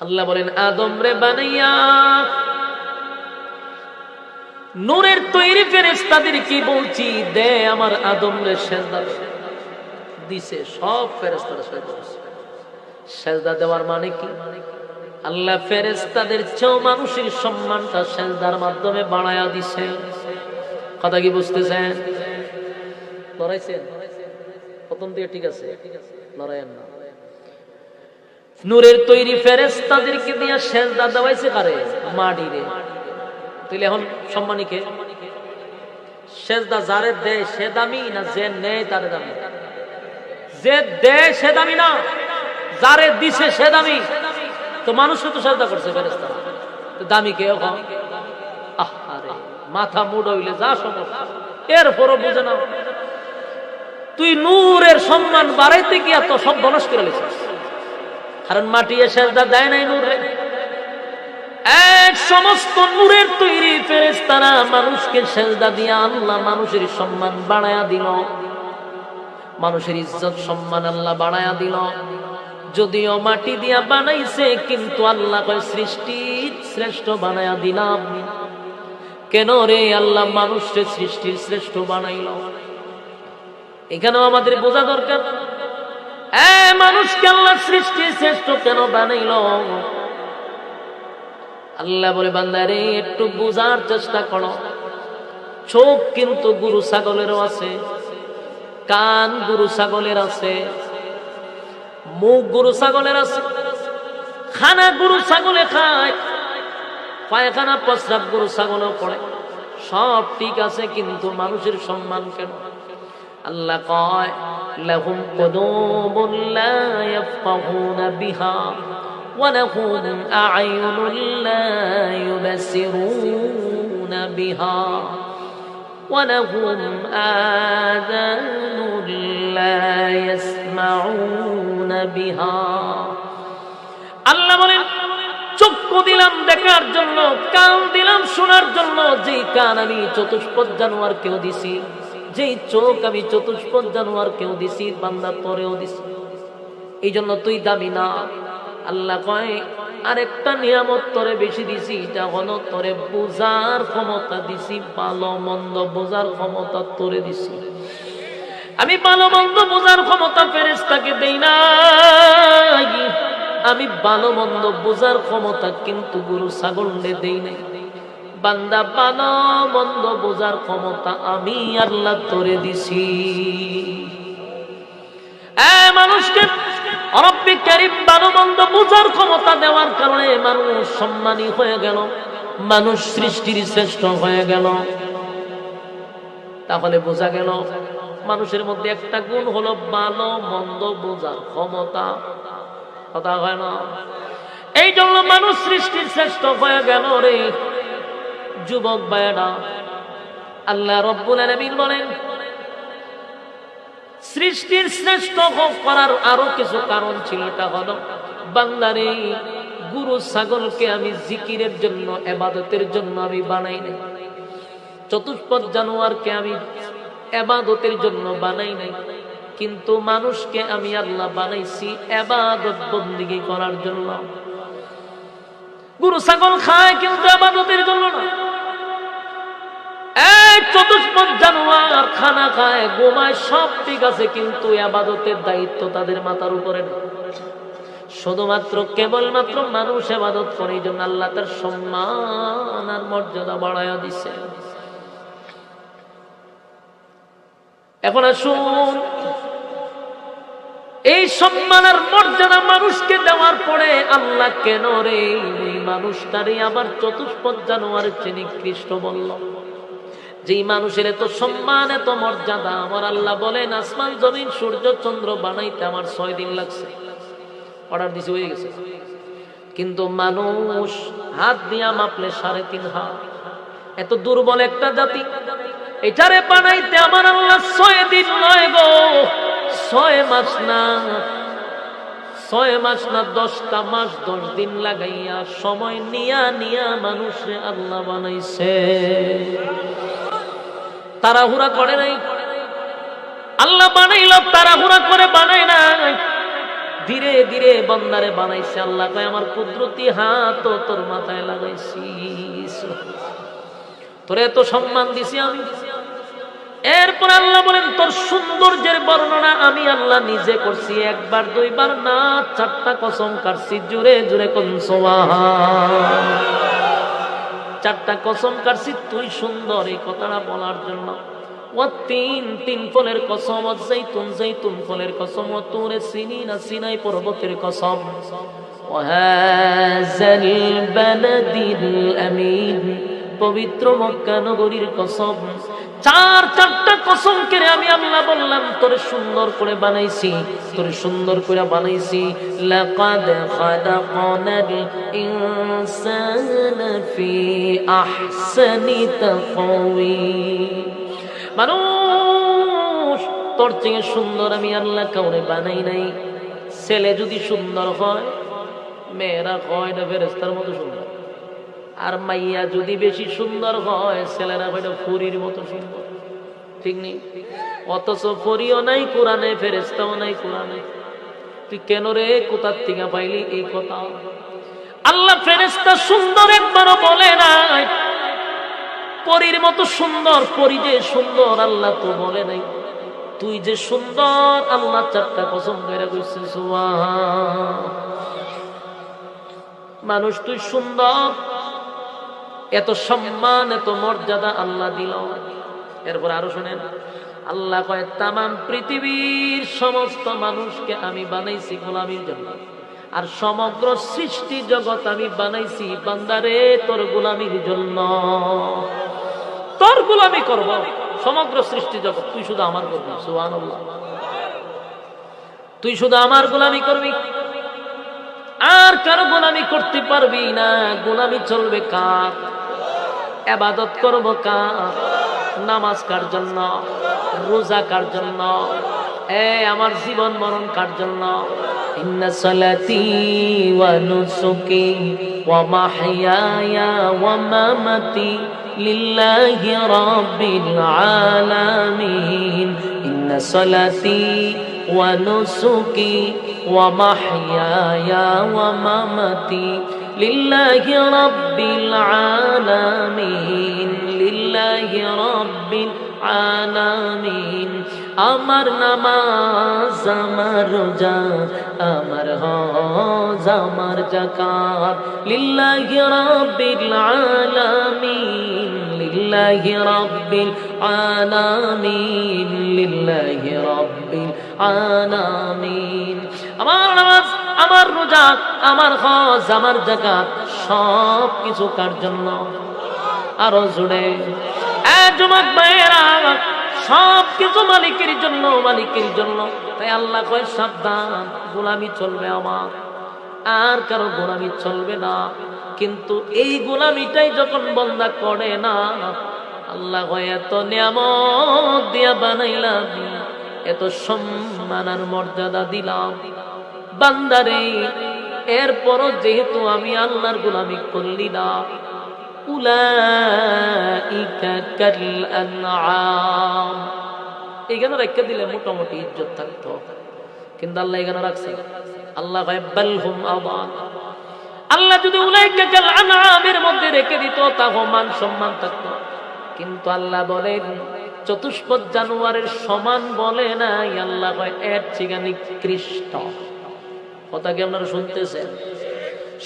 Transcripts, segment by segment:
আল্লাহ বলেন আদম রে বানাইয়া নূরের তৈরি ফেরেশতাদের কি বলছি, দে আমার আদম রে সেজদা দিছে। সব ফেরেশতারা সেজদা দিছে। সেজদা দেওয়ার মানে কি? আল্লাহ ফেরেশতাদের চেয়েও মানুষের সম্মানটা সেজদার মাধ্যমে বাড়ায়া দিছে। কথা কি বুঝতেছেন? লড়াইছেন প্রথম দিকে? ঠিক আছে, লড়াইয়েন না। নূরের তৈরি ফেরেশতাদেরকে দিয়া সেজদা দেওয়াইছে কারে? মাটিরে। তাহলে এখন সম্মানী কে? সেজদা যারে দেয় সে দামি না যে নেয় তারে দামি? যে দেয় সে দামি না, যারে দিছে সে দামি। তো মানুষকে তো সেজদা করছে ফেরেশতা, তো দামি কে? আরে মাথা মুড় হইলে যা সমস্যা, এরপরও বুঝে না। তুই নূরের সম্মান বাড়াইতে গিয়া তো সব বনস করে লিছিস। কারণ মাটি সেজদা দেয় নাই নূরে। এক সমস্ত নূরের তৈরি ফেরেশতারা মানুষকে সেজদা দিয়া আল্লাহ মানুষের সম্মান বাড়ায়া দিল, মানুষের ইজ্জত সম্মান আল্লাহ বাড়ায়া দিল। যদিও মাটি দিয়া বানাইছে, কিন্তু আল্লাহ কয় সৃষ্টির শ্রেষ্ঠ বানায়া দিলাম। কেন রে? আল্লাহ মানুষকে সৃষ্টির শ্রেষ্ঠ বানাইল। এখানেও আমাদের বোঝা দরকার, মানুষকে আল্লাহ সৃষ্টির শ্রেষ্ঠ কেন বানাইল। আল্লাহ বলে বান্দারে একটু বুঝার চেষ্টা করো। চোখ কিন্তু গরু ছাগলেরও আছে, কান গরু ছাগলের আছে, মুখ গরু ছাগলের আছে, খানা গরু ছাগলে খায়, পায়খানা প্রস্রাব গরু ছাগলও করে, সব ঠিক আছে, কিন্তু মানুষের সম্মান কেন? আল্লাহ কয় লাহুম কুলুবুন লা ইয়াফকাহুনা বিহা ওয়া লাহুম আ'য়ুনুন লা ইউবসিরুনা বিহা ওয়া লাহুম আযানুন লা ইয়াসমাউনা বিহা। আল্লাহ বলেন চক্ষু দিলাম দেখার জন্য, কান দিলাম শোনার জন্য। যেই কান আমি চতুষ্পদ জানোয়ার কেউ দিছি, যেই চোখ আমি চতুষ্পদ জানোয়ার কেউ দিছি, বান্দা তোরেও দিছি। এই জন্য তুই দামি না। আল্লাহ কয় আরেকটা নিয়ামত তোরে বেশি দিছি, এটা হলো তোরে বোঝার ক্ষমতা দিছি, ভালো মন্দ বোঝার ক্ষমতা তোরে দিছি। আমি ভালো মন্দ বোঝার ক্ষমতা ফেরেশতাকে দেই না, আমি ভালো মন্দ বোঝার ক্ষমতা কিন্তু গরু ছাগলে দেই নাই। বান্দা ভালো মন্দ বোঝার ক্ষমতা আমি আল্লাহ তোরে দিছি। মানুষকে রব্বে কারীম ভালো মন্দ বোঝার ক্ষমতা দেওয়ার কারণে মানুষ সম্মানী হয়ে গেল, মানুষ সৃষ্টির শ্রেষ্ঠ হয়ে গেল। তাহলে বোঝা গেল মানুষের মধ্যে একটা গুণ হলো ভালো মন্দ বোঝার ক্ষমতা। কথা হয় না? এই জন্য মানুষ সৃষ্টির শ্রেষ্ঠ হয়ে গেল রে যুবক ভাইরা। আল্লাহ রব্বুল আলামিন বলেন সৃষ্টির শ্রেষ্ঠ করার আরো কিছু কারণ ছিল। এটা হলো বান্দারে গরু ছাগলকে আমি জিকিরের জন্য, ইবাদতের জন্য আমি বানাই নাই। চতুষ্পদ জানোয়ারকে আমি ইবাদতের জন্য বানাই নাই, কিন্তু মানুষকে আমি আল্লাহ বানাইছি ইবাদত বন্দেগী করার জন্য। গরু ছাগল খায় কিন্তু ইবাদতের জন্য না। চতুষ্পদ জানোয়ার খানা খায়, ঘুমায়, সব ঠিক আছে, কিন্তু ইবাদতের দায়িত্ব তাদের মাথার উপরে না। শুধুমাত্র কেবলমাত্র মানুষ ইবাদত করে, এই জন্য আল্লাহ তার সম্মান আর মর্যাদা বাড়ায়া দিছে। এখন আসুন, এই সম্মান আর মর্যাদা মানুষকে দেওয়ার পরে আল্লাহ কেন রে এই মানুষটারে আবার চতুষ্পদ জানোয়ারের চেয়ে নিকৃষ্ট বলল? যেই মানুষের এত সম্মান এত মর্যাদা, আমার আল্লাহ বলেন আসমান জমিন সূর্য চন্দ্র বানাইতে আমার 6 দিন লাগছে, অর্ডার দিছে, হয়ে গেছে। কিন্তু মানুষ হাত দিয়া মাপলে 3.5 হাত। এত দুর্বল একটা জাতি, এটারে বানাইতে আমার আল্লাহ 6 দিন নয় গো, 6 মাস না, 6 মাস না, 10টা মাস 10 দিন লাগাইয়া সময় নিয়া নিয়া মানুষে আল্লাহ বানাইছে। তাড়াহুড়া করে নাই আল্লাহ, বানাইল তাড়াহুড়া করে বানায় নাই। ধীরে ধীরে বান্দারে বানাইছে। আল্লাহ কয় আমার কুদরতি হাত তোর মাথায় লাগাইছি, তোরে এত সম্মান দিছি আমি। এরপর আল্লাহ বলেন তোর সৌন্দর্যের বর্ণনা আমি আল্লাহ নিজে করছি, একবার দুইবার না, 4টা কসম কাটছি। জুড়ে জুড়ে কোন সুবহান। 4টা কসম কাটছি তুই সুন্দর এই কথাটা বলার জন্য। তিন ফলের কসম, জৈতুন ফলের কসম, তুরে সিনিনা সিনাই পর্বতের কসম, ওয়াহাযাল বালাদিল আমিন পবিত্র মক্কা নগরীর কসম। 4টা কসম করে আমি আল্লাহ বললাম তোরে সুন্দর করে বানাইছি, তোরে সুন্দর করে বানাইছি। লাকাদ খালাকনাল ইনসানা ফি আহসানি তাকওয়িম। মানুষ তোর চেয়ে সুন্দর আমি আল্লাহ কাউরে বানাই নাই। ছেলে যদি সুন্দর হয়, মেয়েরা হয় না ফেরেশতার মতো সুন্দর। আর মাইয়া যদি বেশি সুন্দর হয়, ছেলেরা হয় ফুরির মতো সুন্দর। ঠিক নেই? অথচ ফরিও নাই কোরআনে, ফেরেশতাও নাই কোরআনে। তুই কেন রে কোথার থেকে পাইলি এই কথা? আল্লাহ ফেরেশতা সুন্দর একবারও বলে নাই। পরীর মতো সুন্দর, পরী যে সুন্দর আল্লাহ তো বলে নাই। তুই যে সুন্দর আল্লাহ 4টা কসম করে কইছে সুবহান। মানুষ তুই সুন্দর, এত সম্মান এত মর্যাদা আল্লাহ দিল। এরপর আরো শুনেন, আল্লাহ কয় তামাম পৃথিবীর সমস্ত মানুষকে আমি বানাইছি গোলামির জন্য, আর সমগ্র সৃষ্টি জগৎ আমি বানাইছি বান্দারে তোর গোলামির জন্য। তোর গোলামি করব, সমগ্র সৃষ্টি জগৎ তুই শুধু আমার করবি। সুবহানাল্লাহ। তুই শুধু আমার গোলামি করবি, আর কারো গোলামি করতে পারবি না। গোলামি চলবে কার? ইবাদত করব কার? নামাজ কার জন্য? রোজা কার জন্য? আমার জীবন মরণ কার জন্য? ইন্না সালাতি ওয়া নুসুকি ওয়া মাহইয়ায়া ওয়া মামাতি লিল্লাহি রাব্বিল আলামিন। ইন্না সালাতি ওয়া নুসুকি ওয়া মাহইয়ায়া ওয়া মামাতি লিল্লাহি রাব্বিল আলামিন, লিল্লাহি রাব্বিল আলামিন। আমার নামাজ, আমার রোজা, আমার হজ, আমার যাকাত লিল্লাহি রাব্বিল আলামিন, লিল্লাহি রাব্বিল আলামিন, লিল্লাহি রাব্বিল আলামিন। আমার নামাজ, আমার রোজা, আমার হজ, আমার যাকাত সব কিছু কার জন্য? আরো জুড়ে যুবক ভাইয়েরা, সব কিছু মালিকের জন্য, মালিকের জন্য। তাই আল্লাহ কয় সাবধান, গোলামি চলবে আমার, আর কারো গোলামি চলবে না। কিন্তু এই গোলামিটাই যখন বান্দা করে না, আল্লাহ কয় এত নিয়ামত দিয়া বানাইলাম, এত সম্মান আর মর্যাদা দিলাম বান্দারে, এরপরও যেহেতু আমি আল্লাহর গোলামি করলি না, উলাইকা কাল আনআম। এখানে রেখে দিলে মোটামুটি ইজ্জত থাকতো, কিন্তু আল্লাহ এখানে রাখছে। আল্লাহ কয় বাল হুম আযাল। আল্লাহ যদি উলাইকা কাল আনআমের মধ্যে রেখে দিত, তাও মান সম্মান থাকতো। কিন্তু আল্লাহ বলেন চতুষ্পদ জানোয়ারের সমান বলে নাই, আল্লাহ কয় এর চেয়ে নিকৃষ্ট। কথা কি আপনারা শুনতেছেন?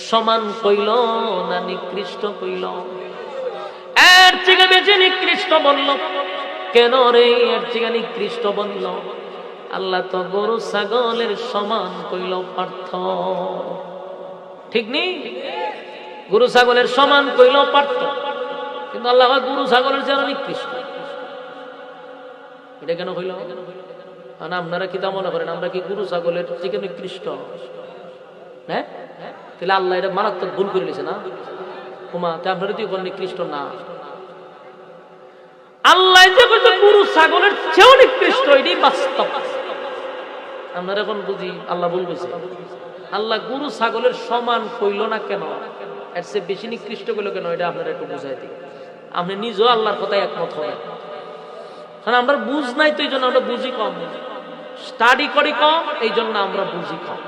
সমান কইল না নিকৃষ্ট কইল? এর থেকে বেশি নিকৃষ্ট বলল কেন রে? এর থেকে নিকৃষ্ট বলল? আল্লাহ তো গরু ছাগলের সমান কইল পার্থ, ঠিক নেই? গরু ছাগলের সমান কইল পার্থ, কিন্তু আল্লাহ গরু ছাগলের যেন নিকৃষ্ট। এটা কেন কইল? কারণ আপনারা কি তা মনে করেন আমরা কি গরু ছাগলের থেকে নিকৃষ্ট? হ্যাঁ, তাহলে আল্লাহ এটা মারাত্মক ভুল করে নিয়েছে না? কুমা তা আপনারা তুই কোন নিকৃষ্ট না? আল্লাহ যে বলছে গরু ছাগলের চেয়েও নিকৃষ্ট, এটাই বাস্তব। আমরা এখন বুঝি আল্লাহ ভুল কইছে। আল্লাহ গরু ছাগলের সমান কইল না কেন? এর চেয়ে বেশি নিকৃষ্ট কইল কেন? এটা আপনারা একটু বুঝাই দিই। আপনি নিজেও আল্লাহর কথায় একমত হবেন। কারণ আমরা বুঝ নাই তো, এই জন্য আমরা বুঝি কম, স্টাডি করি কম, এই জন্য আমরা বুঝি কম।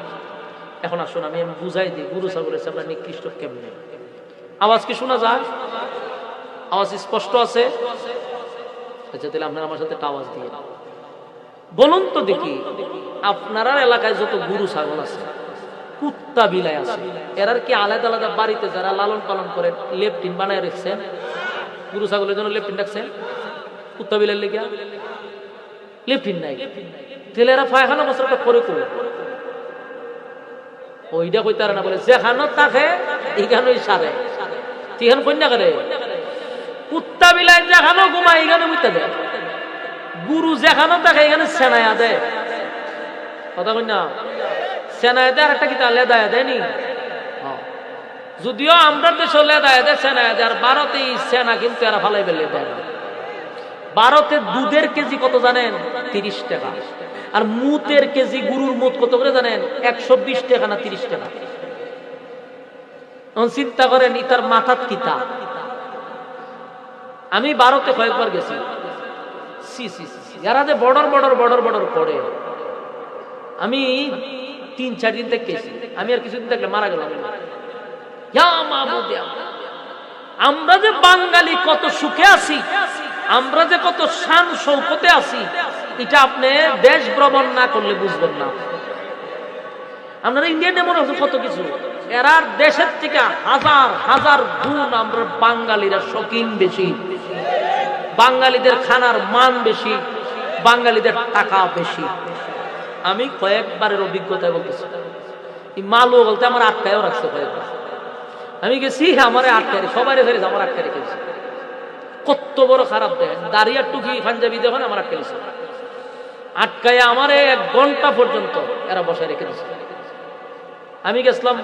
এখন আসুন আমি বুঝাই দিই গরু ছাগলের চেয়ে আমরা নিকৃষ্ট কেমনে। আওয়াজ কি শোনা যায়? আওয়াজ স্পষ্ট আছে? আচ্ছা তাহলে আপনারা আমার সাথে একটা আওয়াজ দিয়ে বলুন তো দেখি, আপনার এলাকায় যত গরু ছাগল আছে, কুত্তা বিলাই আছে, এরার কি আলাদা আলাদা বাড়িতে যারা লালন পালন করে লেপটিন বানায় রেখেছেন? গরু ছাগলের জন্য লেপটিন রাখছেন? কুত্তা বিলাই লেগে লেপটিন নাই, তাহলে এরা পায়খানা বছরটা করে করবে ওইটা কইতে না, বলে যেখানে থাকে এখানেই সারে, এখানে কন্যা করে কুত্তা বিলাই যেখানে ঘুমায় এখানে বুঝতে দেয়, গুরু যেখানে থাকে এখানে সেনায়া দেয়, কথা কই না? সেনায়া দেয়, আর একটা কি তাহলে লেদায়া দেয়নি? যদিও আমরা দেশ লেদায়া দেয়, সেনায়া দেয়, আর ভারতে সেনা কিন্তু এরা ফালাই বেলে দেয় না। ভারতে দুধের কেজি কত জানেন? 30 টাকা। আর মুতের কেজি, গরুর মুত কত করে জানেন? 120 টাকা না 30 টাকা। চিন্তা করেন ইতার মাথাত কিতা। আমি ভারতে কয়েকবার গেছি, এরা যে বর্ডার বর্ডার বর্ডার বর্ডার করে, আমি 3-4 দিন থেকে গেছি, আমি আর কিছুদিন থাকলে মারা গেলাম। আমরা যে বাঙালি কত সুখে আছি, আমরা যে কত শান শৌকতে আছি, এটা আপনি দেশ ভ্রমণ না করলে বুঝবেন না। আপনারা ইন্ডিয়াতে মনে হচ্ছে কত কিছু, এরা দেশের থেকে হাজার হাজার গুণ আমরা বাঙালিরা শৌখিন বেশি, বাঙালিদের খানার মান বেশি, বাঙালিদের টাকা বেশি। আমি কয়েকবারের অভিজ্ঞতায় বলতেছি, মালও বলতে আমার আটকায়ও রাখছে কয়েকবার। আমি গেছি, আমার আটকায় সবাই রেখে আমার আটকায় রেখেছি। কত বড় খারাপ দেখেন, দাঁড়িয়ে টুকি পাঞ্জাবি দেখেন আমার আটকাইছে, আটকায় আমার 1 ঘন্টা পর্যন্ত এরা বসায় রেখে দিচ্ছে। আমি গেছিলাম,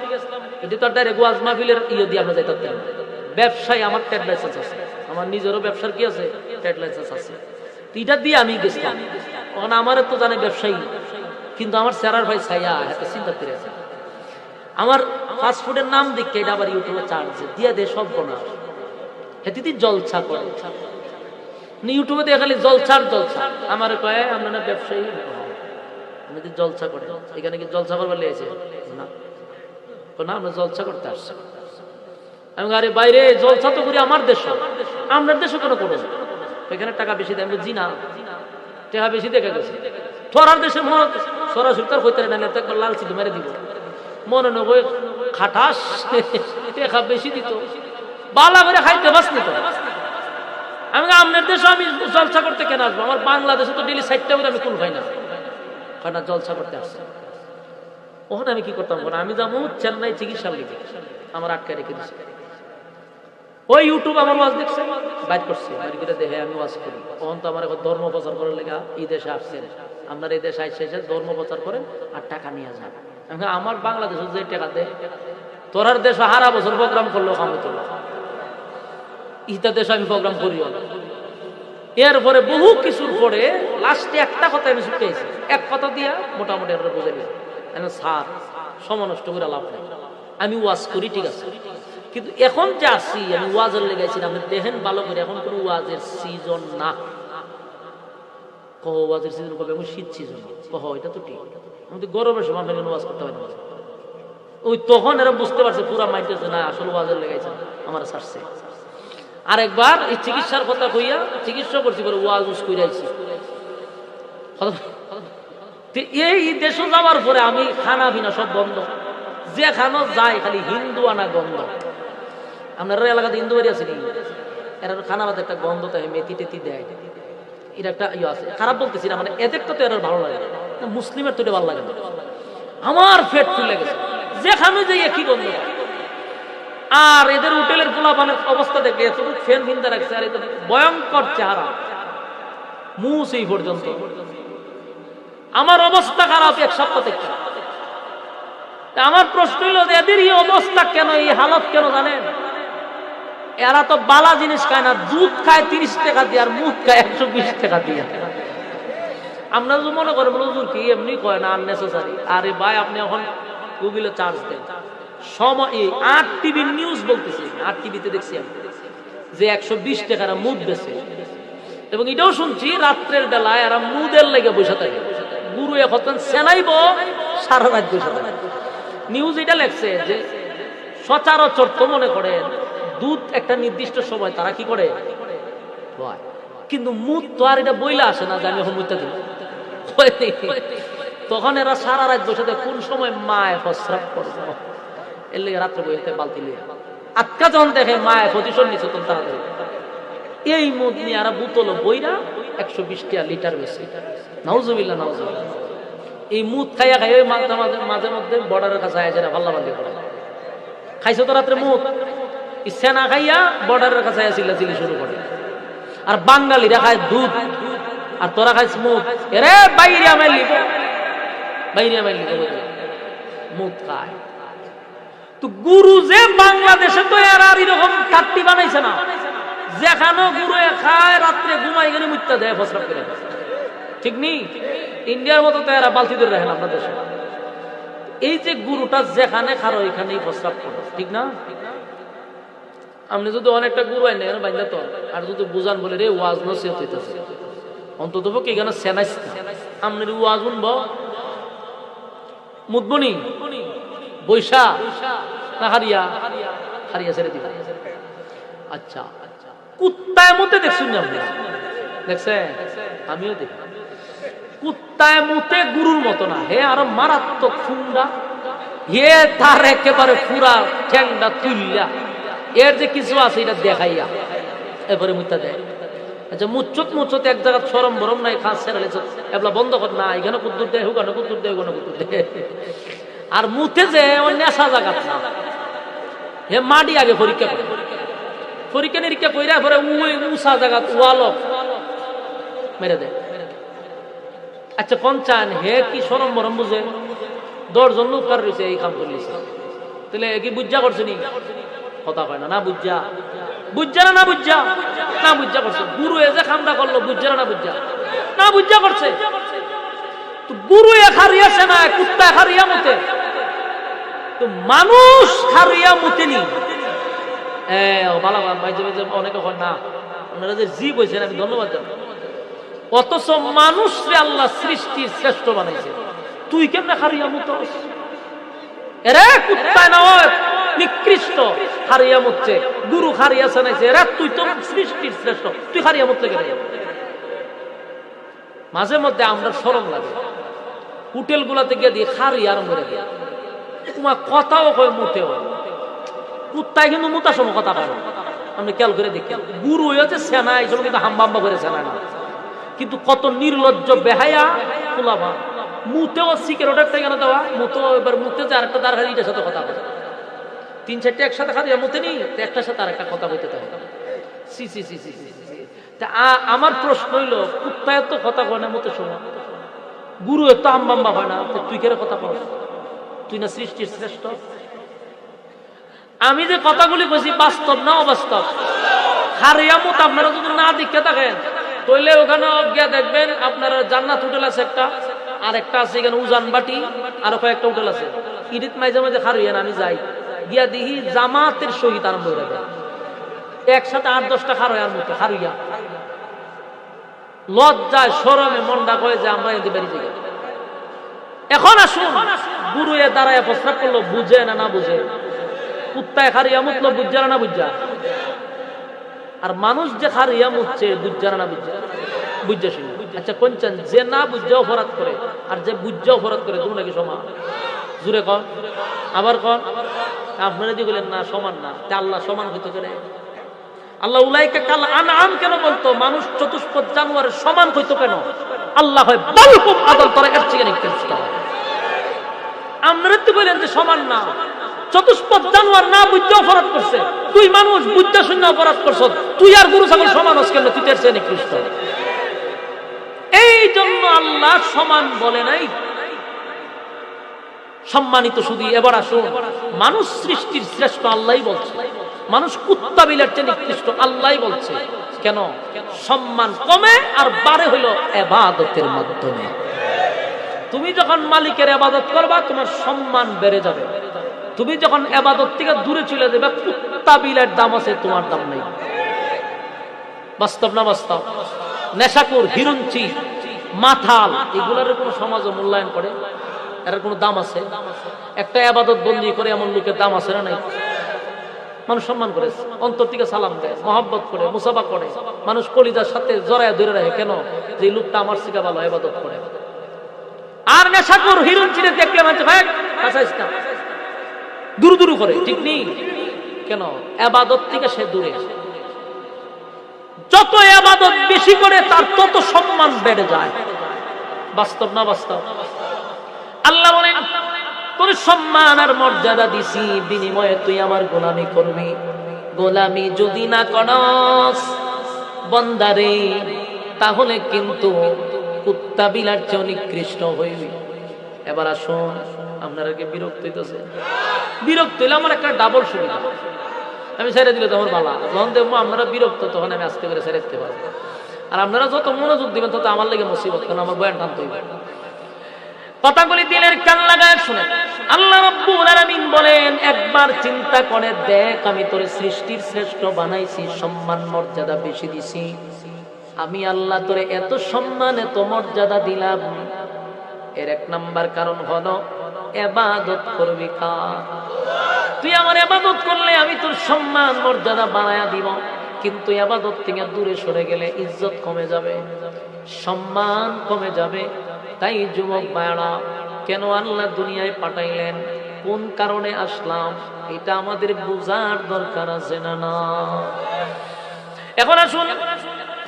এটা তো ডাইরেক্ট ওয়াজ মাহফিলের দিয়ে আমরা যাইতে পারতাম। ব্যবসায় আমার ট্রেড লাইসেন্স আছে, আমার নিজেরও ব্যবসার কি আছে, ট্রেড লাইসেন্স আছে, এটা দিয়ে আমি গেছিলাম। তখন আমার তো জানে ব্যবসায়ী, কিন্তু আমার স্যারার ভাই ছাইয়া এত চিন্তা করে আছে। আমার ফাস্টফুডের নাম দেখে এটা আবার ইউটিউবে চার্জ দিয়ে দেয়, সব বোনা হেতিদি জলছা করে, ইউটিউবে দিয়ে খালি জলছার জলছা। আমার কয়ে আমরা না ব্যবসায়ী, আমি জলছা করে, এখানে কি জলছা করবার লেগেছে না, না আমরা জলছা করতে আসছি। আমি আরে বাইরে জলছা তো করি আমার দেশ, আপনার দেশে কেন করো? এখানে টাকা বেশি দেয়। আমি জি না, টাকা বেশি দেখে গেছে, তোরার দেশে সরাসরি তার হইতে না, একবার লাল চিঠি মেরে দিব, মনে নেব খাটাস টাকা বেশি দিত, বালা করে খাইতে বাস নিত। আমি আপনার দেশে আমি জলসা করতে কেন আসবো? আমার বাংলাদেশে তো ডেলি 60টা করে আমি কুল খাই না, না জলসা করতে আসছে। ওখানে আমি কি করতাম? আমি যাবো চেন্নাই চিকিৎসা লিখে, আমার আটকে রেখে দিচ্ছে। ওই ইউটিউব আমার ওয়াজ দেখছে, বাইর করছে, বাইর করে দেখে আমি ওয়াজ করি। তখন তো আমার এখন ধর্ম প্রচার করার লেগা এই দেশে আসছেন, আপনার এই দেশে এসে ধর্ম প্রচার করেন আর টাকা নিয়ে যান। আমার বাংলাদেশে যে টাকা দেয়, তোরার দেশে হারা বছর প্রোগ্রাম করলো আমি তো ইতা দেশে আমি প্রোগ্রাম করিও না। এরপরে বহু কিছুর পরে লাস্টে একটা কথা আমি শুকিয়েছি, এক কথা দিয়া মোটামুটি আমরা বুঝে নিই, স্যার সমনষ্ট করে লাভ নেই, আমি ওয়াজ করি ঠিক আছে, কিন্তু এখন যে আসি আমি ওয়াজের লেগেছি, আপনি দেখেন ভালো করে, এখন কোন ওয়াজের সিজন না। কহ ওয়াজের সিজন কবে? আমি শীত সিজন। কহ এটা তো ঠিক, আমি তো গরমের সময় ওয়াজ করতে হয় না। ওই তখন এরা বুঝতে পারছে পুরা মাইন্ডেছে না, আসলে ওয়াজের লেগেছে আমার ছাড়ছে। আরেকবার এই চিকিৎসার কথা কইয়া চিকিৎসা করছি, পরে ওয়াজ উস করে আইছি। এই দেশে যাওয়ার পরে আমি খানা পিনা সব বন্ধ, যেখানে যাই খালি হিন্দু আনা গন্ধ। আপনার এলাকাতে হিন্দু বাড়ি আছে, এরা খানা বাদে একটা গন্ধ তাই মেথি টেথি দেয়, এটা একটা ইয়ে আছে। খারাপ বলতেছি না, মানে এদেরটা তো এরা ভালো লাগে না, মুসলিমের তো এটা ভালো লাগে না। আমার পেট ফুলে গেছে, যেখানে যাই একই গন্ধ। আর এদের হোটেলের পোলাপানের অবস্থা দেখে ফ্যান ফিনতে রাখছে, আর এটা ভয়ঙ্কর চেহারা, মুস এই পর্যন্ত। আমার অবস্থা খারাপ 1 সপ্তাহ থেকে। আমার প্রশ্ন হলো এদের এই অবস্থা কেন, এই হালত কেন জানেন? এরা তো বালা জিনিস খায় না, দুধ খায় 30 টাকা দিয়ে, আর মুখ খায় 120 টাকা দিয়ে। আমরা যদি মনে করেন হুজুর কি এমনি কয় না, আননেসেসারি। আরে ভাই আপনি এখন গুগলে চার্জ দেন, সময় 8 টিভি নিউজ বলতেছি, 8 টিভিতে দেখছি আমি যে 120 টাকার মুদ বেছে। এবং এটাও শুনছি রাত্রের বেলায় এরা মুদের লেগে বসে থাকে, গুরু এখন সেনাইব সারা রাত বসে থাকে। নিউজ এটা লেখছে যে সচরাচর তো মনে করেন দুধ একটা নির্দিষ্ট সময় তারা কি করে, কিন্তু মুখ তো আর এটা বইলা আসে না, জানি মুখটা দিল তখন এরা সারা রাত বসে কোন সময় মায় প্রস্রাব করবো, এর লেগে রাত্রে বইতে বালতি লিয়ে আটকা যখন দেখে মায় প্রতিশোধ নিচ্ছে তখন তাড়াতাড়ি এই মুখ নিয়ে আর বোতল বইরা 120 টাকা লিটার বেশি। নাউজুবিল্লাহ নাউজুবিল্লাহ। এই মুখ খাইয়া খাইয়া মাঝে মধ্যে বর্ডারের কাছে আয় যারা ভাল্লা বান্ধি করে খাইছো তো রাত্রে মুখ ইচ্ছা না খাইয়া বর্ডারের কাছে চিল্লা চিল্লি শুরু করে। আর বাঙালিরা খায় দুধ আর তোরা খাইছ মুখ, এরে বাইরে আমায় লিব বাইরে আমায় লিব মুখ খায়। তো গুরু যে বাংলাদেশে তো এর আর এরকম কাট্টি বানাইছে না, যেখানে গুরু খায় রাত্রে ঘুমাই গেলে মুত্তা দেয় ফসরাপ করে, ঠিক নেই? ইন্ডিয়ার মতো তো এরা বালতি ধরে রাখেন আপনার দেশে। এই যে গুরুটা যেখানে খারো ওইখানেই প্রস্রাব করে, ঠিক না? আপনি যদি অনেকটা গুরু আইন বাইন্দা তো আর যদি বুঝান বলে রে ওয়াজ নসিহত হইতেছে অন্তত পক্ষে এখানে সেনাইস আপনি ওয়াজ শুনব মুদবনি বৈশা না হারিয়া হারিয়া ছেড়ে দিবে। আচ্ছা কুত্তায় মতে দেখছেন আপনি? দেখছেন? আমিও দেখি। কুত্তায় মতে গুরুর মতো না, হে আরো মারাত্মক ফুন্ডা, হে তার একেবারে পুরা ঠ্যাংটা তুললা এর যে কিছু আছে এটা দেখাইয়া এরপরে মুত্তা দেয়। আচ্ছা মুচ্ছত এক জায়গা সরম বরম নাই, খাস ছেড়ে এবলা বন্ধ কর না, এখানে কুদ্দুর দেয় হুকানো কুদ্দুর দেয় ওখানে কুদ্দুর দেয়। আর মুতে যে নেশা জায়গা না, হে মাটি আগে পরীক্ষা করে, পরীক্ষা নিরীক্ষা কইরা পরে ওই উষা জায়গা ওয়ালক মেরে দেয়। আচ্ছা পঞ্চান হে কি সরম বরম বুঝে 10 জন লোক কার রয়েছে এই কাম করলিছে, তাহলে কি বুঝা করছে নি? কথা কয় না, না বুঝা বুঝা না বুঝা না বুঝা করছে। গুরু এ যে কামটা করলো বুঝা না বুঝা না বুঝা করছে। তো গুরু এ খারিয়াছে না, কুত্তা খারিয়া মতে, তো মানুষ খারিয়া মতে নি। ভালো মাঝে মাঝে অনেকে হয় না, আপনারা যে জি বলছেন আমি ধন্যবাদ জানাই। অথচ মানুষকে আল্লাহ সৃষ্টির শ্রেষ্ঠ বানাইছে, তুই কেমনে খারিয়া মতো? এরে কুত্তায় না নিকৃষ্ট খারিয়া মরছে, গুরু খারিয়া চানাইছে, এরা তুই তো সৃষ্টির শ্রেষ্ঠ, তুই খারিয়া মরতে গেলে। মাঝে মধ্যে আমরা শরম লাগে, হোটেল গুলাতে গিয়ে দিয়ে খারিয়া আর মরে গিয়ে তোমার কথাও কয় মুতেও, কুত্তায় কিন্তু মুতার সময় কথা পায়, আপনি খেয়াল করে দেখি। গুরু হয়েছে সেনা, এই সময় কিন্তু হাম্বাম্বা করে সেনা না, কিন্তু কত নির্লজ্জ বেহায়া ফুলাভা মুতেও সিগারেটের থেকে দেওয়া মুতো, এবার মুতে যে আরেকটা তার এটার সাথে কথা বলে 3-4টা একসাথে খালি মুতে নি, একটার সাথে আর একটা কথা বলতে থাকে। সি সি সি সি তা আমার প্রশ্ন হইল, কুত্তায় তো কথা কয় না মুতে সময়, গুরু এত হাম্বাম্বা হয় না, তুই কেন কথা বল? তুই না সৃষ্টির শ্রেষ্ঠ? আমি যে কথাগুলি বলছি বাস্তব না অবাস্তব? খারিয়া মুত আপনারা যদি না দেখে থাকেন তাহলে ওখানে গিয়া দেখবেন আপনার জান্নাত হোটেল আছে একটা, আর একটা আছে এখানে উজান বাটি, আরো কয়েকটা হোটেল আছে। ইডিত মাঝে মাঝে খারিয়া আমি যাই গিয়া দেখি জামাতের সহিত আরম্ভ হয়ে যাবে, একসাথে 8-10টা খারয়ার মতো খারিয়া। লজ্জায় শরমে মনটা কয়ে যে আমরা এতে বেরিয়ে যাই। এখন আসুন, গুরু এ দাঁড়ায় প্রস্তাব করলো, বুঝে না না বুঝে? কুত্তায় খারিয়া মুতলো, বুঝা না বুঝা? আর মানুষ যে খারিয়া মুতছে বুঝা না বুঝা? বুঝা শুনি। আচ্ছা কোনচান যে না বুঝা অপরাধ করে আর যে বুঝা অপরাধ করে তোমরা কি সমান? জুড়ে কন, আবার কন। আপনারা দিয়ে বলেন না সমান না, আল্লাহ সমান হইতে করে? আল্লাহ উলাইকা কাল আনআম কেন বলতো? মানুষ চতুষ্পদ জানোয়ারের সমান হইতো কেন? আল্লাহ হয় বালহুম আদল, তারা এর থেকে নিকৃষ্ট। আপনারা তো বলেন যে সমান না, চতুষ্পদ জানোয়ার না বুঝতে অপরাধ করছে, তুই মানুষ বুঝতে শূন্য অপরাধ করছ, তুই আর গরু ছাগল সমান হস কেন? তুই এর চেয়ে নিকৃষ্ট। এই জন্য আল্লাহ সমান বলে নাই, সম্মানিত। শুধু এবার আসুন, মানুষ সৃষ্টির শ্রেষ্ঠ আল্লাহই বলছে, মানুষ কুত্তা বিলার চেয়ে নিকৃষ্ট আল্লাহই বলছে। কেন? সম্মান কমে আর বাড়ে হইল ইবাদতের মাধ্যমে। তুমি যখন মালিকের ইবাদত করবা তোমার সম্মান বেড়ে যাবে, তুমি যখন ইবাদত থেকে দূরে চলে যাবে কুত্তা বিলার দাম আছে, তোমার দাম নেই। বাস্তব না বাস্তব? নেশাখোর, হিরুঞ্চি, মাথাল, এগুলার কোন সমাজ মূল্যায়ন করে? এর কোনো দাম আছে? একটা ইবাদত বন্দি করে এমন লোকের দাম আছে না নাই? মানুষ সম্মান করে, অন্তর থেকে সালাম দেয়, মহব্বত করে, মুসাফা করে, মানুষ কলিজার সাথে জড়ায় ধরে রাখে। কেন? যে লোকটা আমার থেকে ভালো ইবাদত করে। আর নেশাখোর হিরোইন চিনে দেখলে মানুষ ভাই কাছে না, দূর দূর করে, ঠিক নেই? কেন? ইবাদত থেকে সে দূরে। যত ইবাদত বেশি করে তার তত সম্মান বেড়ে যায়। বাস্তব না বাস্তব? আল্লাহ বলেন তোর সম্মান আর মর্যাদা দিছি, বিনিময়ে তুই আমার গোলামি করবি। গোলামি যদি না করস বান্দারে, তাহলে কিন্তু কুত্তা বিলার চেয়ে নিকৃষ্ট হইবি। এবার আসুন, আপনারা কি বিরক্ত হইতেছে? বিরক্ত হইলে আমার একটা ডাবল সুবিধা, আমি ছেড়ে দিলে তোমার বালা। যখন দেখবো আপনারা বিরক্ত, তখন আমি আস্তে করে ছেড়ে দিতে পারবো। আর আপনারা যত মনোযোগ দিবেন তত আমার লেগে মুসিবত, কারণ আমার বয়ান টানতে হইবে। কথাগুলি দিলের কান লাগায় শুনে আল্লাহ রাব্বুল আলামিন বলেন, একবার চিন্তা করে দেখ, আমি তোর সৃষ্টির শ্রেষ্ঠ বানাইছি, সম্মান মর্যাদা বেশি দিছি। আমি আল্লাহ তোরে এত সম্মান এত মর্যাদা দিলাম, এর এক নাম্বার কারণ হলো ইবাদত করবি কার? তুই আমার ইবাদত করলে আমি তোর সম্মান মর্যাদা বাড়ায়া দিব। কিন্তু ইবাদত থেকে দূরে সরে গেলে ইজ্জত কমে যাবে, সম্মান কমে যাবে। তাই যুবক ভাইরা, কেন আল্লাহ দুনিয়ায় পাঠাইলেন, কোন কারণে আসলাম, এটা আমাদের বোঝার দরকার আছে না? না। এখন আসুন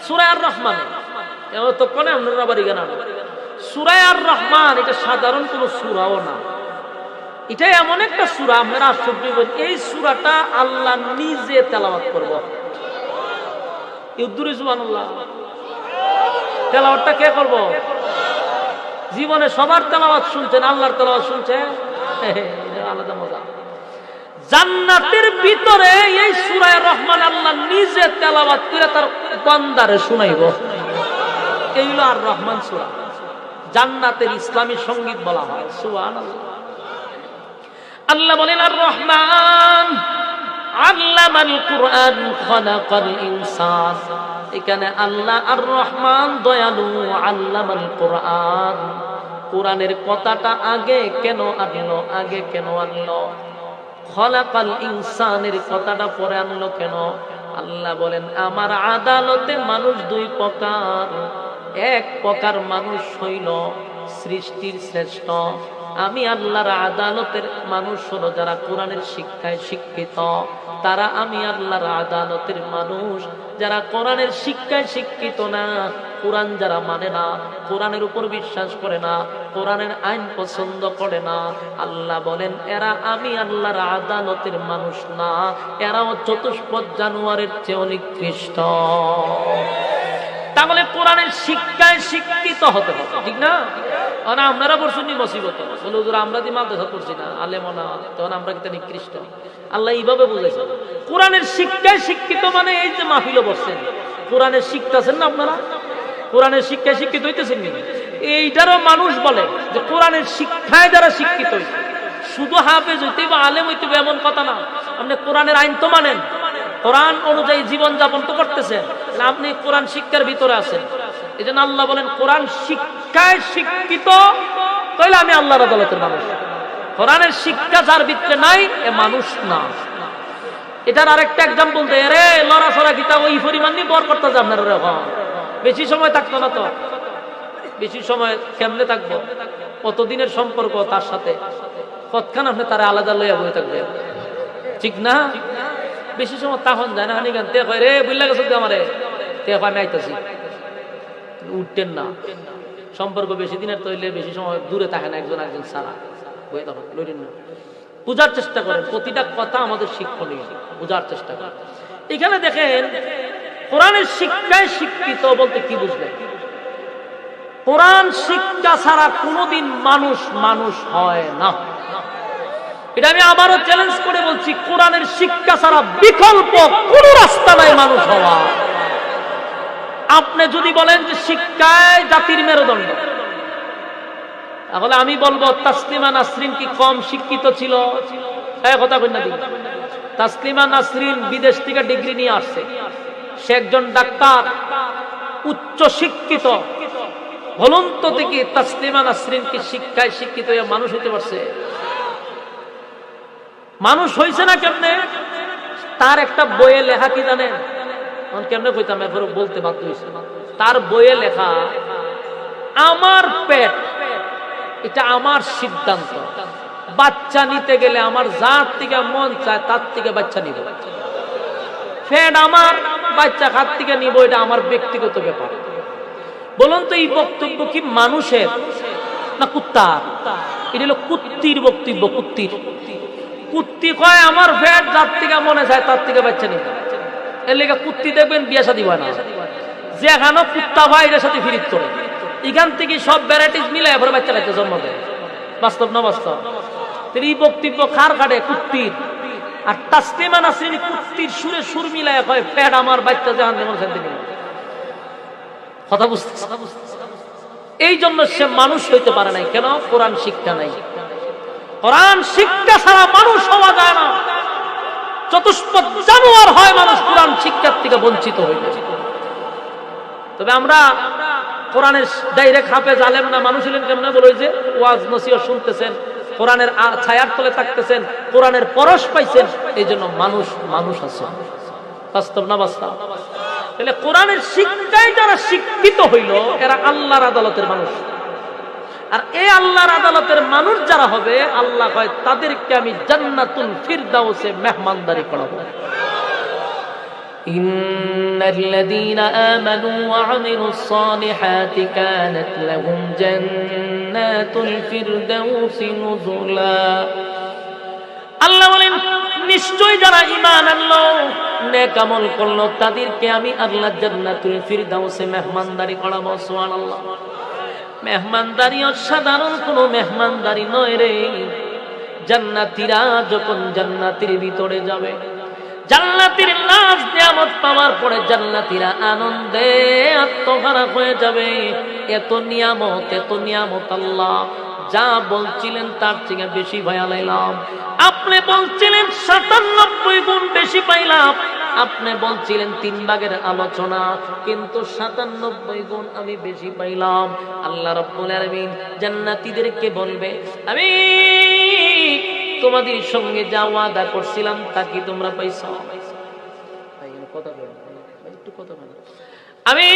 সূরা আর রহমান, তো কোনে আপনারা বাড়ি গান, সূরা আর রহমান এটা সাধারণ কোন সূরাও না। এটা এমন একটা সূরা, আপনারা আশ্চর্য হবেন, এই সূরাটা আল্লাহ নিজে তেলাওয়াত করব। ইউদ্দুরে সুবহানাল্লাহ, তেলাওয়াতটা কে করব? জীবনে সবার তেলাওয়াত শুনছেন, আল্লাহর তেলাওয়াত শুনছেন, এটা আলাদা মজা। জান্নাতের ভিতরে এই সূরা রহমান আল্লাহ নিজে তেলাওয়াত করে তার বান্দারে শুনাইব। এই হলো আর রহমান সূরা। জান্নাতের ইসলামী সঙ্গীত বলা হয়। সুবহানাল্লাহ। আল্লাহ বলেন আর রহমান আল্লামাল কুরআন খালাকাল ইনসান। এখানে আল্লাহ আর রহমান দয়ালু, আল্লামাল কুরআন। কোরআনের কথাটা আগে কেন আনলো? আগে কেন আনলো? খালাকাল ইনসানের কথাটা পরে আনলো কেন? আল্লাহ বলেন আমার আদালতে মানুষ দুই প্রকার। এক প্রকার মানুষ হইল সৃষ্টির শ্রেষ্ঠ। আমি আল্লাহর আদালতের মানুষ হলো যারা কোরআনের শিক্ষায় শিক্ষিত, তারা আমি আল্লাহর আদালতের মানুষ। যারা কোরআনের শিক্ষায় শিক্ষিত না, কোরআন যারা মানে না, কোরআনের উপর বিশ্বাস করে না, কোরআনের আইন পছন্দ করে না, আল্লাহ বলেন এরা আমি আল্লাহর আদালতের মানুষ না, এরাও চতুষ্পদ জানোয়ারের চেয়ে নিকৃষ্ট। তাহলে কোরআনের শিক্ষায় শিক্ষিত হতে হবে, ঠিক না? আপনারা পড়ছেন মুসিবত, বলে হুজুর আমরা দি মাদ্রাসা পড়ছি না, আলেম না, তখন আমরা কি নিকৃষ্ট? আল্লাহ এইভাবে বুঝাইছেন। কোরআনের শিক্ষায় শিক্ষিত মানে এই যে মাহফিলে বসছেন, কোরআনের শিখতেছেন না আপনারা? কোরআনের শিক্ষায় শিক্ষিত হইতেছেন না? এইটারও মানুষ বলে যে কোরআনের শিক্ষায় যারা শিক্ষিত হইছে, শুধু হাফেজ হইতে বা আলেম হইতে এমন কথা না। আপনি কোরআনের আইন তো মানেন, কোরআন অনুযায়ী জীবন যাপন তো করতেছেন, আপনি কোরআন শিক্ষার ভিতরে আছেন। এই জন্য আল্লাহ বলেন কোরআন শিক্ষায় শিক্ষিত তাহলে আমি আল্লাহর আদালতের মানুষ। কোরআনের শিক্ষা যার ভিতরে নাই এ মানুষ না। এটার আরেকটা এক্সাম্পল দেয়, রে লড়াছড়া কিতা ওই পরিমাণ নিয়ে বর করতে যান আপনারা, বেশি সময় থাকতো না তো। বেশি সময় কেমনে থাকবো? কতদিনের সম্পর্ক তার সাথে, কতক্ষণ আপনি তারা আলাদা লইয়া বয়ে থাকবেন, ঠিক না? বেশি সময় তখন যায় না, হানি গান তে কয় রে বুঝলা গেছো তুই আমারে, তে আমি আইতাছি, উঠতেন না। সম্পর্ক বেশি দিনের তৈলে বেশি সময় দূরে থাকে না একজন একজন সারা, বয়ে তখন লড়েন না। বুঝার চেষ্টা করেন, প্রতিটা কথা আমাদের শিক্ষণীয়, বুঝার চেষ্টা করেন। এখানে দেখেন কোরআনের শিক্ষায় শিক্ষিত বলতে কি বুঝলেন? কোরআন শিক্ষা ছাড়া কোনোদিন মানুষ মানুষ হয় না। এটা আমি আবারও চ্যালেঞ্জ করে বলছি, কোরআনের শিক্ষা ছাড়া বিকল্প কোন রাস্তা নাই মানুষ হওয়া। আপনি যদি বলেন যে শিক্ষায় জাতির মেরুদণ্ড, তাহলে আমি বলবো তাসলিমা নাসরিন কি কম শিক্ষিত ছিল? কথা কই না দিন। তাসলিমা নাসরিন বিদেশ থেকে ডিগ্রি নিয়ে আসছে, সে একজন ডাক্তার, উচ্চ শিক্ষিত, হলন্ত থেকে তাসলিমা নাসরিনকে শিক্ষায় শিক্ষিত হয়ে মানুষ হইতে পারছে? মানুষ হইছে না কেমনে? তার একটা বইয়ে লেখা কি জানেন? কেমনে কইতাম, এরপরে বলতে বাধ্য হইছে। তার বইয়ে লেখা, আমার পেট এটা আমার সিদ্ধান্ত, বাচ্চা নিতে গেলে আমার যার থেকে মন চায় তার থেকে বাচ্চা নিব, পেট আমার, বাচ্চা কার থেকে নিব এটা আমার ব্যক্তিগত ব্যাপার। বলুন তো এই বক্তব্য কি মানুষের না কুত্তার? এটা হলো কুত্তির বক্তব্য। কুত্তি কয় আমার পেট যার থেকে মনে চায় তার থেকে বাচ্চা নিব। এর লেগে কুত্তি দেখবেন বিয়ে শাদী হয় না, যেখানে কুত্তা ভাই এর সাথে ফিরিত করে, এখান থেকে সব ভ্যারাইটিস মিলে এরপরে বাচ্চা কাছে জন্ম দেয়। বাস্তব না বাস্তব? এই বক্তব্য খার কাটে কুত্তির। আর তাসলিমা নাসরিন কুত্তির সুরে সুর মিলায় কয় পেট আমার, বাচ্চা যেখান থেকে মনে চায় নিব। কথা বুঝতে? এই জন্য সে মানুষ হইতে পারে নাই। কেন? কোরআন শিক্ষা নাই। কোরআন শিক্ষা ছাড়া মানুষ হওয়া যায় না। চতুষ্পদ জানোয়ার হয় মানুষ কোরআন শিক্ষার থেকে বঞ্চিত হইলে। তবে আমরা কোরআনের ডাইরেক্ট হাফেজ আলেম না, মানুষ হলেন কেমন বলে যে ওয়াজ নসিহত শুনতেছেন, কোরআনের ছায়ার তলে থাকতেছেন, কোরআনের পরশ পাইছেন, এই জন্য মানুষ আছে। বাস্তব না বাস্তব? তাহলে কোরআনের শিক্ষায় যারা শিক্ষিত হইল এরা আল্লাহর আদালতের মানুষ। আর এই আল্লাহর আদালতের মানুষ যারা হবে, আল্লাহ কয় তাদেরকে আমি জান্নাতুল ফিরদাউসে মেহমানদারি করাবো। ইন্নাল্লাযীনা আমানু ওয়া আমিলুস সালিহাতি কানাত লাহুম জান্নাতুল ফিরদাউসি নুজুলা। আল্লাহ বলেন নিশ্চয় যারা ঈমান আনলো, নেক আমল করলো, তাদেরকে আমি আল্লাহ জান্নাতুল ফিরদাউসে মেহমানদারি করাবো। সুবহানাল্লাহ। মেহমানদারিও সাধারণ কোনো মেহমানদারি নয় রে। জান্নাতীরা যখন জান্নাতের ভিতরে যাবে, জান্নাতের নাজ নিয়ামত পাওয়ার পরে জান্নাতীরা আনন্দে আত্মহারা হয়ে যাবে। এত নিয়ামত আল্লাহ যা বলছিলেন তার থেকে বেশি ভায়া লাইলাম। আপনি বলছিলেন 97 গুণ বেশি পাইলাম, আপনি বলছিলেন 3 ভাগের আলোচনা, কিন্তু 97 গুণ আমি বেশি পাইলাম। আল্লাহ রাব্বুল আলামিন জান্নাতীদেরকে বলবে, আমি তোমাদের সঙ্গে যা ওয়াদা করছিলাম তা কি তোমরা পাইছো? আমি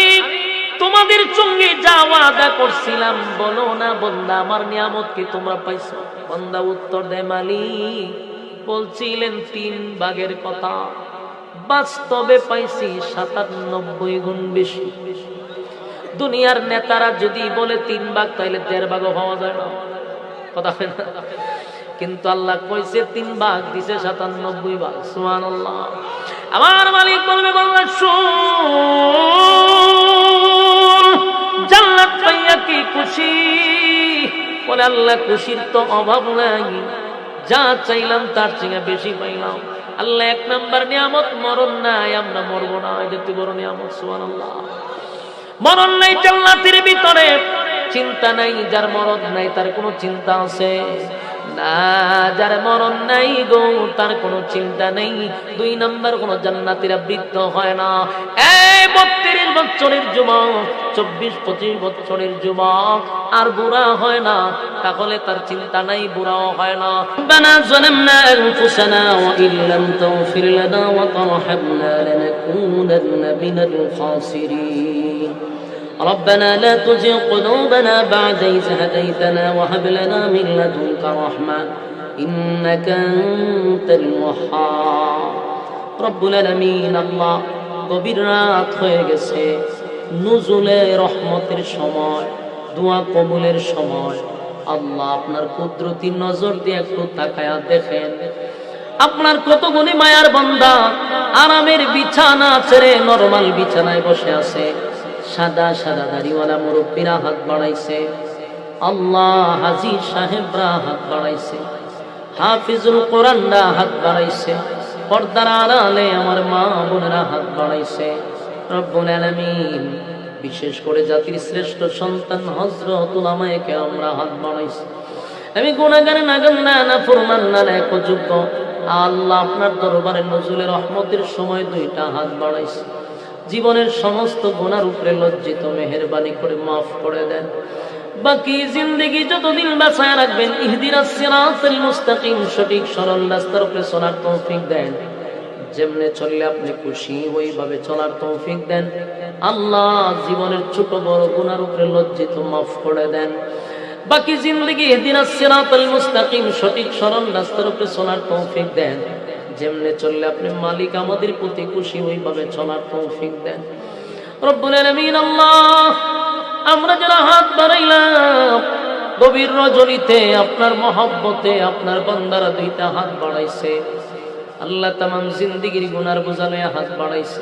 তোমাদের সঙ্গে যা ওয়াদা করছিলাম, বলো না বান্দা আমার নিয়ামত কি তোমরা পাইছো? বান্দা উত্তর দেয়, মালিক বলছিলেন 3 ভাগের কথা, বাস্তবে পাইছি 97 গুণ বেশি। দুনিয়ার নেতারা যদি বলে 3 ভাগ, তাহলে 1.5 ভাগও পাওয়া যায় না। কথা হয় না? কিন্তু আল্লাহ কইছে 3 ভাগ, দিছে 97 ভাগ। সুবহানাল্লাহ। আমার মালিক বলবে, বান্দা শুন, জান্নাত পাইয়া কি খুশি? বলে আল্লাহ খুশির তো অভাব নাই, যা চাইলাম তার চেয়ে বেশি পাইলাম। আল্লাহ 1 নাম্বার নিয়ামত মরণ নাই, আমরা মরবো না, এটা তো বড় নিয়ামত। সুবহানাল্লাহ। মরণ নাই জান্নাতের ভিতরে, চিন্তা নাই। যার মরণ নাই তার কোনো চিন্তা আছে না, যার মরণ নাই গো তার কোনো চিন্তা নেই। 2 নাম্বার কোন জান্নাতীরা বৃদ্ধ হয় না। এই 32 বছরের যুবক, 24-25 বছরের যুবক আর বুড়া হয় না, তাহলে তার চিন্তা নাই, বুড়াও হয় না। রব্বানা যালামনা আনফুসানা ওয়া ইল্লাম তাগফির লানা ওয়া তারহামনা লানাকুনান্না মিনাল খাসিরিন। ربنا لا تزغ قلوبنا بعد إذ هديتنا وهب لنا من لدنك رحمة إنك أنت الوهاب رب العالمين। আল্লাহ গভীর রাত হয়ে গেছে, নুজুলে রহমতের সময়, দোয়া কবুলের সময়। আল্লাহ আপনার কুদরতি নজর দিয়ে একটু তাকায়া দেখেন, আপনার কত গুণী মায়ার বান্দা আরামের বিছানা ছেড়ে নরমাল বিছানায় বসে আছে। সাদা সাদা দাড়িওয়ালা মুরব্বীরা হাত বাড়াইছে, আল্লাহ হাজী সাহেবরা হাত বাড়াইছে, হাফিজুল কোরআনরা হাত বাড়াইছে, পর্দার আড়ালে আমার মা বোনেরা হাত বাড়াইছে। রব্বুল আলামিন বিশেষ করে জাতির শ্রেষ্ঠ সন্তান হযরত উলামায়ে কেরামরা হাত বাড়াইছে। আমি গুনাহগার নাগান্না না ফরমান না অযোগ্য আল্লাহ আপনার দরবারে নজুলের রহমতের সময় 2টা হাত বাড়াইছে। জীবনের সমস্ত গুনার উপরে লজ্জিত মেহেরবানি করে মাফ করে দেন। বাকি জিন্দেগি যতদিন বাঁচায় রাখবেন, ইহদিনাস সিরাতাল মুস্তাকিম, সঠিক সরল রাস্তার উপরে চলার তৌফিক দেন। যেমনে চললে আপনি খুশি ওইভাবে চলার তৌফিক দেন। আল্লাহ জীবনের ছোট বড় গুনার উপরে লজ্জিত মাফ করে দেন। বাকি জিন্দেগি ইহদিনাস সিরাতাল মুস্তাকিম, সঠিক সরল রাস্তার উপরে চলার তৌফিক দেন। যেমনে চললে আপনি মালিক আমাদের প্রতি খুশি ওইভাবে চলার তৌফিক দেন। রব্বুল আলামিন আল্লাহ, আমরা যারা হাত বাড়াইলাম গভীর রজনীতে আপনার মহব্বতে, আপনার বান্দারা দুইটা হাত বাড়াইছে আল্লাহ, তামাম জিন্দেগির গুনার বোঝা লইয়া হাত বাড়াইছে।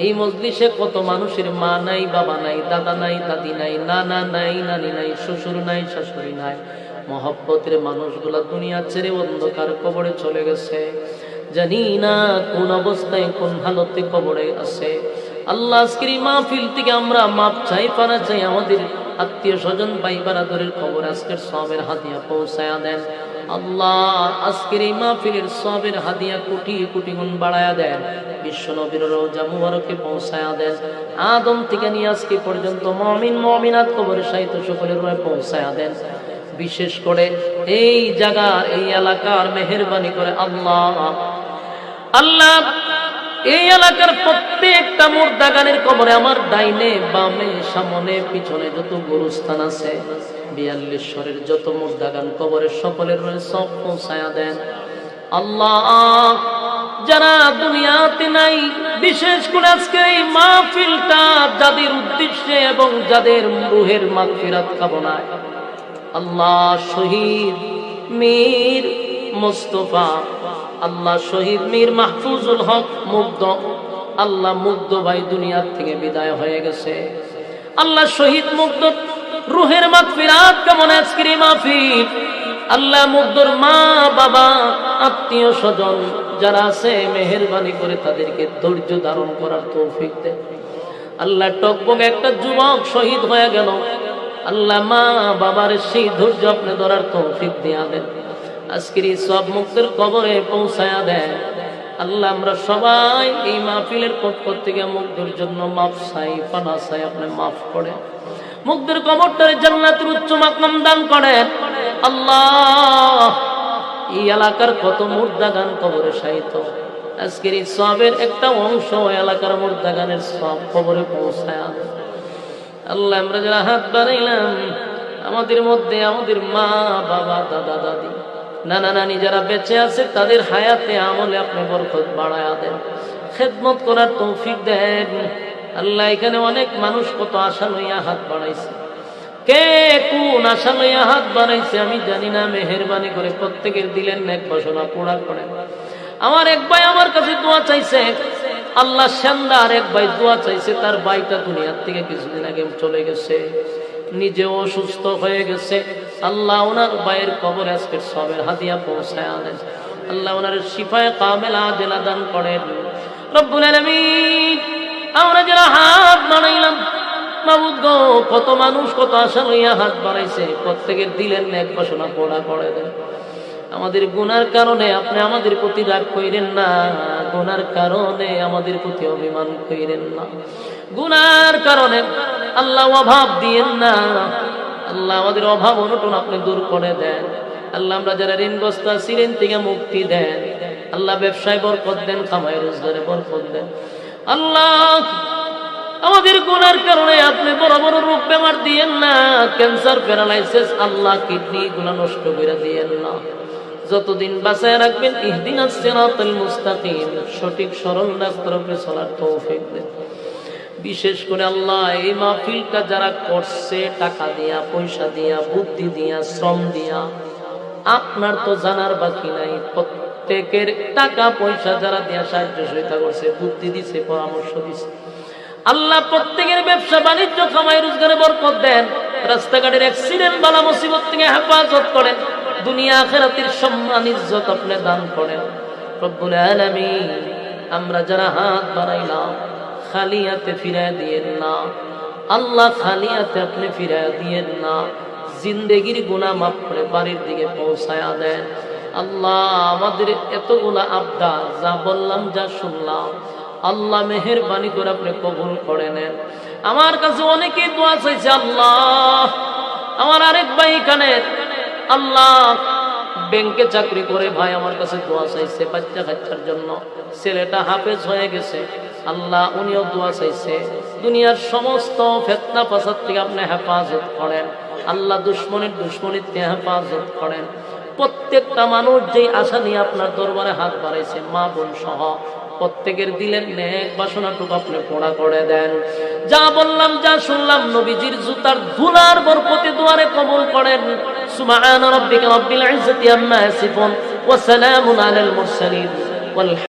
এই মজলিসে কত মানুষের মা নাই, বাবা নাই, দাদা নাই, দাদি নাই, নানা নাই, নানি নাই, শ্বশুর নাই, শাশুড়ি নাই। মহব্বতের মানুষগুলা দুনিয়া ছেড়ে অন্ধকার কবরে চলে গেছে। জানি না কোন অবস্থায় কোন হালতে কবরে আছে। আল্লাহ আজকের এই মাহফিল থেকে আমরা মাপ চাই, পানা চাই। আমাদের আত্মীয় স্বজন ভাই বারাদরের খবর আজকের সবের হাদিয়া পৌঁছায়া দেন। আল্লাহ আজকের এই মাহফিলের সবের হাদিয়া কোটি কোটি গুণ বাড়ায়া দেন। বিশ্ব নবীর রওজা মুবারকে পৌঁছায়া দেন। আদম থেকে নিয়ে আজকে পর্যন্ত মুমিন মুমিনাত কবরে শায়িত সকলের রয়ে পৌঁছায়া দেন। বিশেষ করে এই জায়গার এই এলাকার মেহেরবানি করে আল্লাহ আল্লাহ এই এলাকার প্রত্যেকটা মুর্দাগানের কবরে আমার ডাইনে বামে সামনে পিছনে যত গোরস্থান আছে 42 শরের যত মুর্দাগান কবরের সকলের সব পৌঁছায়া দেন। আল্লাহ যারা দুনিয়াতে নাই, বিশেষ করে আজকে এই মাহফিলটা যাদের উদ্দেশ্যে এবং যাদের রুহের মাগফিরাত কামনায়, আল্লাহ শহীদ মীর মুস্তাফা, আল্লাহ শহীদ মীর মাহফুজুল হক মুগ্ধ, আল্লাহ মুগ্ধ ভাই দুনিয়ার থেকে বিদায় হয়ে গেছে। আল্লাহ শহীদ মুগ্ধ রুহের মাগফিরাত কামনা আজকের এই মাহফিল। আল্লাহ মুগ্ধর মা বাবা আত্মীয় স্বজন যারা আছে মেহেরবানি করে তাদেরকে ধৈর্য ধারণ করার তৌফিক দেন। আল্লাহ টকবক একটা যুবক শহীদ হয়ে গেল, আল্লাহ মা বাবার সেই ধৈর্য আপনি ধরার তৌফিক দিয়া দেন। আজকের এই সব মুক্তের কবরে পৌঁছায়া দেন। আল্লাহ আমরা সবাই এই মাহফিলের পক্ষ থেকে মুগ্ধর জন্য মাফ চাই, পানা চাই, আপনি মাফ করেন। মুগ্ধের কবরটারে জান্নাতের উচ্চ মাকাম দান করেন। আল্লাহ এই এলাকার কত মুর্দাগান কবরে শায়িত, আজকের এই সবের একটা অংশ এলাকার মুর্দাগানের সব কবরে পৌঁছায়া দেন। আল্লাহ আমরা যারা হাত বাড়াইলাম আমাদের মধ্যে আমাদের মা বাবা দাদা দাদি নানা নানি যারা বেঁচে আছে তাদের হায়াতে আমলে আপনি বরকত বাড়ায়া দেন, খেদমত করার তৌফিক দেন। আল্লাহ এখানে অনেক মানুষ কত আশা লইয়া হাত বাড়াইছে, কে কোন আশা লইয়া হাত বাড়াইছে আমি জানি না। মেহেরবানি করে প্রত্যেকের দিলেন নেক বাসনা পুরা করেন। আমার এক ভাই আমার কাছে দোয়া চাইছে, আল্লাহ শানদার এক ভাই দোয়া চাইছে, তার ভাইটা দুনিয়ার থেকে কিছুদিন আগে চলে গেছে, নিজেও অসুস্থ হয়ে গেছে। আল্লাহ ওনার ভাইয়ের কবরে আজকের সবের হাদিয়া পৌঁছায় আনেন। আল্লাহ ওনার শিফায়ে কামেলা আজেলা দান করেন। রব্বুল আলামিন আমরা যারা হাত বাড়াইলাম মাবুদ গো, কত মানুষ কত আশা লইয়া হাত বাড়াইছে, প্রত্যেকের দিলেন নেক বাসনা পুরা করে দেন। আমাদের গুনার কারণে আপনি আমাদের প্রতি রাগ কইরেন না, গুনার কারণে আমাদের প্রতি অভিমান কইরেন না, গুনার কারণে আল্লাহ অভাব দিয়েন না। আল্লাহ আমাদের অভাব অনটন আপনি দূর করে দেন। আল্লাহ আমরা যারা ঋণগ্রস্ত আছি ঋণ থেকে মুক্তি দেন। আল্লাহ ব্যবসায় বরকত দেন, কামাই রোজগারে বরকত দেন। আল্লাহ আমাদের গুনার কারণে আপনি বড় বড় রোগ বেমার দিয়েন না, ক্যান্সার প্যারালাইসিস আল্লাহ কিডনি গুলা নষ্ট করে দিয়েন না। যতদিন বাঁচায় রাখবেন ইহদিনাস সিরাতাল মুস্তাকিম, সঠিক সরল রাস্তার উপরে চলার তৌফিক দেন। বিশেষ করে আল্লাহ এই মাহফিলটা যারা করছে টাকা দিয়া, পয়সা দিয়া, বুদ্ধি দিয়া, শ্রম দিয়া, আপনার তো জানার বাকি নাই। প্রত্যেকের টাকা পয়সা যারা দিয়া সাহায্য সহায়তা করছে, বুদ্ধি দিছে, পরামর্শ দিছে, আল্লাহ প্রত্যেকের ব্যবসা বাণিজ্য কামাই রোজগারে বরকত দেন। রাস্তাঘাটের অ্যাক্সিডেন্ট বালা মুসিবত থেকে হেফাজত করেন। দুনিয়া আখিরাতের সম্মান ইজ্জত আপনি দান করেন। রব্বুল আলামিন আমরা যারা হাত বাড়াইলাম খালি হাতে ফিরায় দিয়েন না আল্লাহ, খালি হাতে আপনি ফিরায় দিয়েন না। জিন্দেগির গুনাহ মাফ করে বাড়ির দিকে পৌঁছায়া দেন। আল্লাহ আমাদের এতগুলা আবদার যা বললাম যা শুনলাম আল্লাহ মেহেরবানি করে আপনি কবুল করে নেন। আমার কাছে অনেকেই দোয়া চাইছে, আল্লাহ আমার আরেক ভাই এখানে আল্লাহ ব্যাংকে চাকরি করে ভাই আমার কাছে দোয়া চাইছে বাচ্চা কাচ্চার জন্য, ছেলেটা হাফেজ হয়ে গেছে, আল্লাহ উনিও দোয়া চাইছে। দুনিয়ার সমস্ত ফিতনা ফাসাদ থেকে আপনি হেফাজত করেন আল্লাহ, দুশ্মনীর থেকে হেফাজত করেন। প্রত্যেকটা মানুষ যেই আশা নিয়ে আপনার দরবারে হাত বাড়াইছে, মা বোন সহ প্রত্যেকের দিলের নেক বাসনাটুকু আপনি পুরা করে দেন। যা বললাম যা শুনলাম নবীজির জুতার ধুলার বরকতে দুয়ারে কবুল করেন। সুবহান রাব্বিকা রাব্বিল ইজ্জাতি আম্মা ইয়াসিফুন ওয়া সালামুন আলাল মুরসালিন।